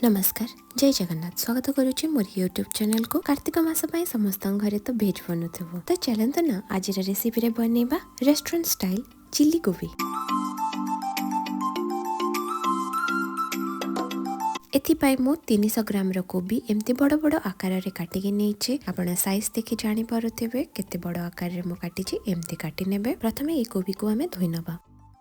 नमस्कार जय जगन्नाथ स्वागत करुच्ची मोर यूट्यूब चैनल को। कार्तिक मास समस्त घरे तो भेज बनुव तो चलते ना आज रेसिपी रे बनैबा रेस्टोरेंट स्टाइल चिल्ली कोबी। एथिपाई मु 300 ग्राम कोबी एमती बड़ बड़ आकार रे काटिकी नहींचे। आपण साइज देखि जानि पारुथिबे केते बड़ आकार रे मु काटिची एमती काटी नेबे। प्रथमे ए कोबी को हमें धोई नबा।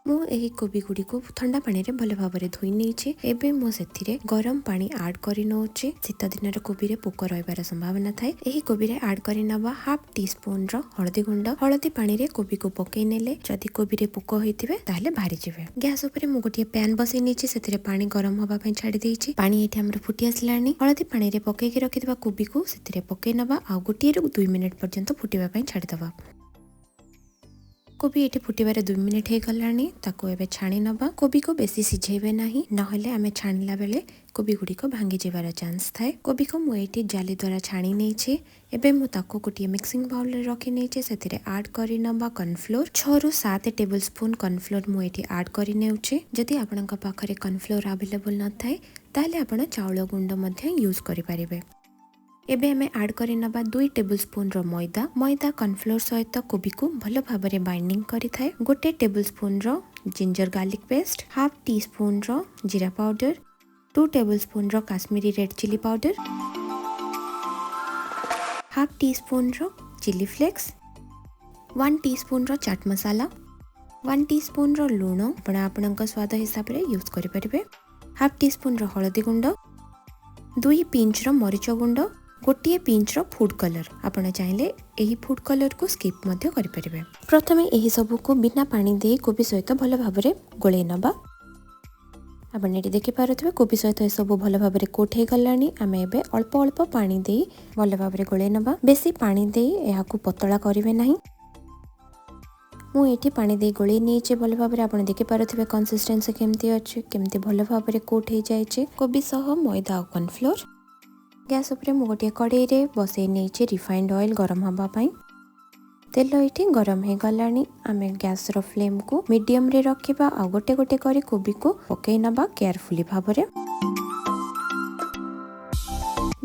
मु एही कोबी गुडी को ठंडा पानी रे भले भाबरे धोई नेछि। एबे मु सेथिरे गरम पानी ऐड करि नउछि। शीत दिन रे कोबी रे पोक रहबार संभावना थाए। एही कोबी रे ऐड करि नबा हाफ टी स्पून रो हळदी गुंड। हळदी पानी रे कोबी को पकई नेले जदि कोबी रे पोक होइतिबे ताले भारी जिवे। गैस ऊपर मु गोटिए पैन बसई नेछि। सेथिरे पानी गरम होबा पई छाडी देछि। पानी एठी हमर फुटी आसलानी। हळदी पानी रे पकई के रखितबा कोबी को सेथिरे पकई नबा आ गोटिए रो 2 मिनिट पर्यंत फुटीबा पई छाडी दबा। कोबी एठी फुटीबारे 2 मिनिट हे गलानी। ताको एबे छाणी नबा। कोबी को बेसी सिझेबे नाही नहले आमे छाणला बेले कोबी गुडी को भांगी जेबार चांस थाए। कोबी को मु एठी जाली द्वारा छाणी नेछि। एबे मु ताको गोटिए मिक्सिंग बाउल रे रखि नेछि। सेथिरे ऐड करि नबा कॉर्नफ्लोर 6 रु 7 टेबलस्पून कॉर्नफ्लोर मु एठी ऐड करि नेउछि। जदि आपनका पाखरे कॉर्नफ्लोर अवेलेबल न थाए ताले आपण चाउल गुंड मध्ये यूज करि परिबे। एबे हमें ऐड करि नबा 2 टेबलस्पून रो मैदा। मैदा कॉर्नफ्लोर सहित कोबी को भलो भाबरे बाइंडिंग करि थाए। 1 टेबलस्पून रो ginger garlic paste, half teaspoon रो जीरा पाउडर, 2 टेबलस्पून रो Kashmiri red chilli powder, half teaspoon रो चिली फ्लेक्स, 1 टीस्पून रो चाट मसाला, 1 टीस्पून रो लूण आपण आपनका स्वाद हिसाब रे यूज करि परिबे, हाफ टी स्पून रो हळदी गुंड, 2 पिंच रो मरीच गुंड, गोटिए पिंच रो फूड कलर। आपण चाहिले एही फूड कलर को स्किप मध्य करि परिबे। प्रथमे एही सब को बिना पानी दे कोबी सहित भलो भाबरे गोळे नबा। आपण एटी देखि पारुथबे कोबी सहित ए सब भलो भाबरे कोट हे गलानी। आमे एबे अल्प अल्प पानी दे भलो भाबरे गोळे नबा। बेसी पानी दे एहा को पतला करिवे नाही। मु एठी पानी दे गोळे नेचे भलो भाबरे। आपण देखि पारुथबे कंसिस्टेंसी केमती अछि, केमती भलो भाबरे कोट हे जायचे कोबी सह मैदा और कॉर्नफ्लोर। गैस उपरे मु गोटे कड़ाई रे बसई नेछि रिफाइंड ऑयल गरम हबा पई। तेल एठी गरम हे गलानी। आमे गैस रो फ्लेम को मीडियम रे रखिबा आ गोटे गोटे करी कोबी को पकई नबा केयरफुली भाबरे।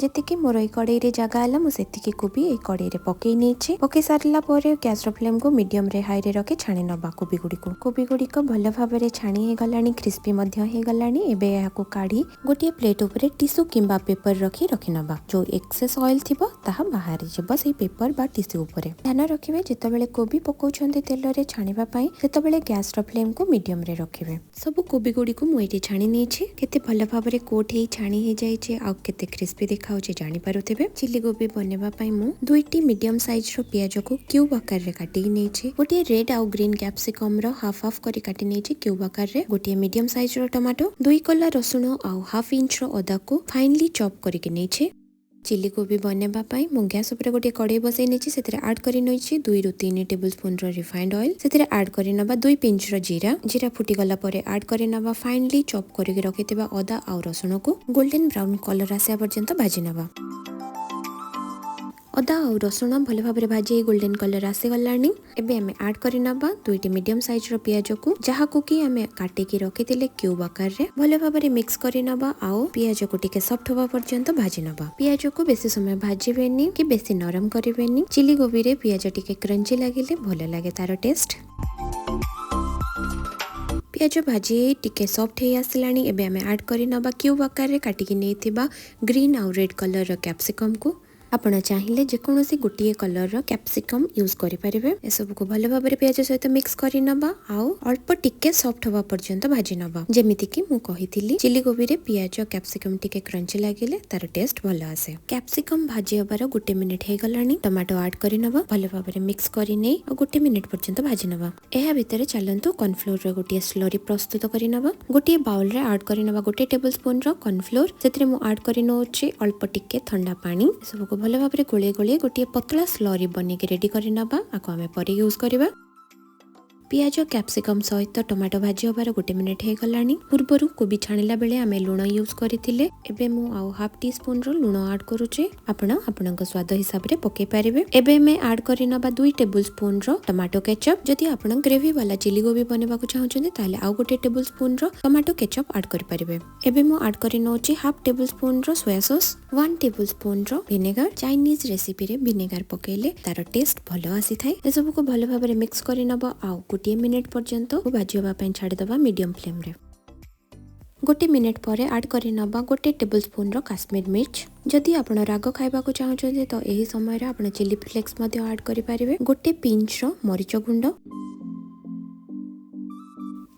जेतिकी मोर ए कड़ाई रे जगह आला मु सेतिकी कोबी ए कड़ाई रे पकई नेछि। पकई सारला परे गैस रो फ्लेम को मीडियम रे हाई रे रखि छाणी नबा कोबी गुडी को भलो भाबरे छाणी हे गलानी। क्रिस्पी मध्य हे गलानी। एबे या को काढी गोटिए प्लेट ऊपर टिश्यू किंबा पेपर रखि नबा। जो एक्सेस ऑयल थिबो ताहा बाहरी जेबो सेही पेपर बा टिश्यू ऊपर। ध्यान रखिबे जेतेबेले कोबी पकोउछन्ते तेल रे छाणीबा पई सेतेबेले गैस रो फ्लेम को मीडियम रे रखिबे। सब कोबी गुडी को मु एठी छाणी नेछि। केते भलो भाबरे कोट हे छाणी हे जायछि आ केते क्रिस्पी देखाउछि जानि पारुथिबे। चिल्ली कोबी बनेबा पई मु 2टी मीडियम साइज रो प्याज को क्यूब आकार रे काटी नेछि। गोटिए रेड आ ग्रीन कैप्सिकम रो हाफ हाफ करी काटी नेछि क्यूब आकार रे। गोटिए मीडियम साइज रो टमाटो, 2 कला रसुण आ हाफ इंच रो अदा को फाइनली चॉप करिके नेछि। चिल्ली कोबी बनेबा पई मु गैस ऊपर गोटे कड़ाई बसई नेछि। सेतिरे ऐड करि नइछि 2 रु 3 टेबलस्पून रो रिफाइंड ऑयल। सेतिरे ऐड करि नबा 2 पिंच रो जीरा फुटी गला परे ऐड करि नबा फाइनली चॉप करिके रखितबा अदा आ रसुण को गोल्डन ब्राउन कलर आसे पर्यंत भाजी नबा। अदा और रसुण भलो भाबरे भाजी गोल्डन कलर आसे गलानी। एबे हमें ऐड करि नबा 2टी मीडियम साइज रो प्याज को जहा को कि हमें काटी के रखितिले क्यूब आकार रे भलो भाबरे मिक्स करि नबा। आओ प्याज को टिके सॉफ्ट होबा पर्यंत भाजी नबा। प्याज को बेसी समय भाजीबेनी कि बेसी नरम करिवेनी। चिली कोबी रे प्याज टिके क्रंची लागिले भलो लागे तार टेस्ट। प्याज भाजी टिके सॉफ्ट हे आसलानी। एबे हमें ऐड करि नबा क्यूब आकार रे काटी के नेथिबा ग्रीन और रेड कलर रो कैप्सिकम को। आपण चाहिले जे कोनोसी गोटिए कलर रो कैप्सिकम यूज करि परिबे। ए सब को भलो भाबरे प्याज सहित मिक्स करि नबा आउ अल्प टिके सॉफ्ट होबा पर्यंत भाजी नबा। जेमिति कि मु कहिथिली चिली कोबी रे प्याज कैप्सिकम टिके क्रंची लागिले तार टेस्ट भलो आसे। कैप्सिकम भाजी होबार 1 मिनिट हे गलानी। टमाटो ऐड करि नबा भलो भाबरे मिक्स करि नै आ 1 मिनिट पर्यंत भाजी नबा। एहा भितरे चलंतु कॉर्नफ्लोर रो गोटिए स्लरी प्रस्तुत करि नबा। गोटिए बाउल रे ऐड करि नबा 1 टेबलस्पून रो कॉर्नफ्लोर। सेतिरे मु ऐड करि नउछि अल्प टिके ठंडा पानी। सब को भलो भाबरे गोळे गोळे गोटिए पतला स्लरी बने के रेडी करि नबा। आको हमें परे यूज करिबा। पियाज कैप्सिकम सहित टमाटो भाजी हबार 1 मिनिट हो गलानी। पूर्वरु कोबी छाणिला बेले आमे लुण यूज करथिले। एबे मु आउ हाफ टी स्पून रो लुण ऐड करूचे। आपण आपनक स्वाद हिसाब रे पके पारिबे। एबे मे ऐड करिनबा 2 टेबल स्पून रो टमाटो केचप। जदि आपण ग्रेवी वाला चिली गोबी बनेबा को चाहउछन ताले आउ 1 टेबल स्पून रो टमाटो केचप ऐड करि पारिबे। एबे मु ऐड करिनोची हाफ टेबल स्पून रो सोया सॉस, 1 टेबल स्पून रो विनेगर। चाइनीज रेसिपी रे विनेगर पकेले तार टेस्ट भलो आसी थाए। ए सब को भलो भाबरे मिक्स करिनबा आउ 1 मिनिट पर्यंत भाजिबा पई छाडी दबा मीडियम फ्लेम रे। 1 मिनिट परे ऐड करिनबा 1 टेबल स्पून रो काश्मीर मिर्च। जदि आपण राग खाइबा को चाहउछन तो एही समय रे आपण चिली फ्लेक्स मध्ये ऐड करि पारिबे। 1 पिंच रो मरीच गुंड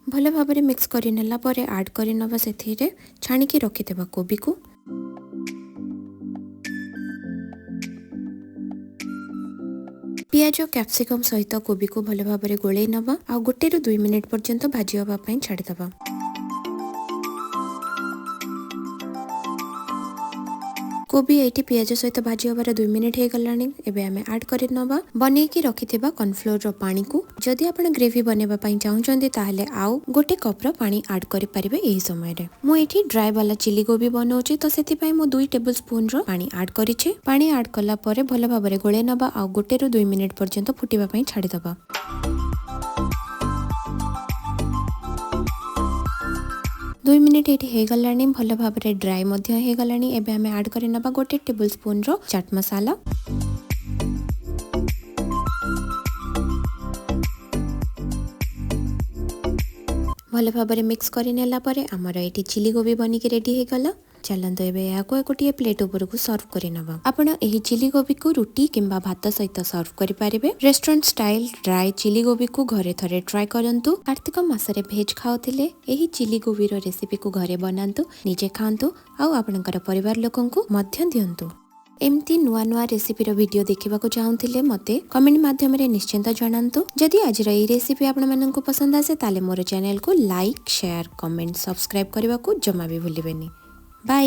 भलो भाबरे मिक्स करिनेला परे ऐड करिनबा सेथिरे छाणी की रखि देबा कोबी को। पियाज कैप्सिकम सहित कोबी को भलो भाबरे गोळेई नबा आ 1 ରୁ 2 मिनिट पर्यंत भाजी हबा पई छाडी दबा। कोबी एटी पियाज सहित भाजी हबार 2 मिनिट हो गलानी। एबे आमे ऐड करि नबा बनै की रखिथिबा कॉर्नफ्लोर रो पानी को। जदि आपण ग्रेवी बनेबा पई चाहउछन्ते ताहले आउ 1 कप रो पानी ऐड करि परिबे एही समय रे। मु एठी ड्राई वाला चिली गोबी बनौची तो सेति पई मु 2 टेबल स्पून रो पानी ऐड करिछि। पानी ऐड कला परे भलो भाबरे गोळे नबा आ 1 ରୁ 2 मिनिट पर्यंत फुटिबा पई छाडी दबा। 2 मिनिट एठी हे गलानी भलो भाबरे ड्राई मध्य हे गलानी। एबे हमें ऐड करि नबा 1 टेबल स्पून रो चाट मसाला। भलो भाबरे मिक्स करि नेला परे हमर एठी चिली गोबी बनी के रेडी हे गला। चलंतो एबे याको गोटे प्लेट ऊपर को सर्व करि नबा। आपण एही चिली गोबी को रोटी किंबा भात सहित सर्व करि पारिबे। रेस्टोरेंट स्टाइल ड्राई चिली गोबी को घरे थरे ट्राई करंतु। कार्तिक मासरे भेज खाउथिले एही चिली गोबी रो रेसिपी को घरे बनांतु, निजे खांतु आ आपनकर परिवार लोकन को मध्य दियंतु। एमती नुआ नुआ रेसिपी रो वीडियो देखिबा को चाहउथिले मते कमेंट माध्यम रे निश्चिंत जणांतु। जदि आज रो ई रेसिपी आपण मानन को पसंद आसे ताले मोर चैनल को लाइक शेयर कमेंट सब्सक्राइब करबा को जमा भी भूलिबेनी। बाय।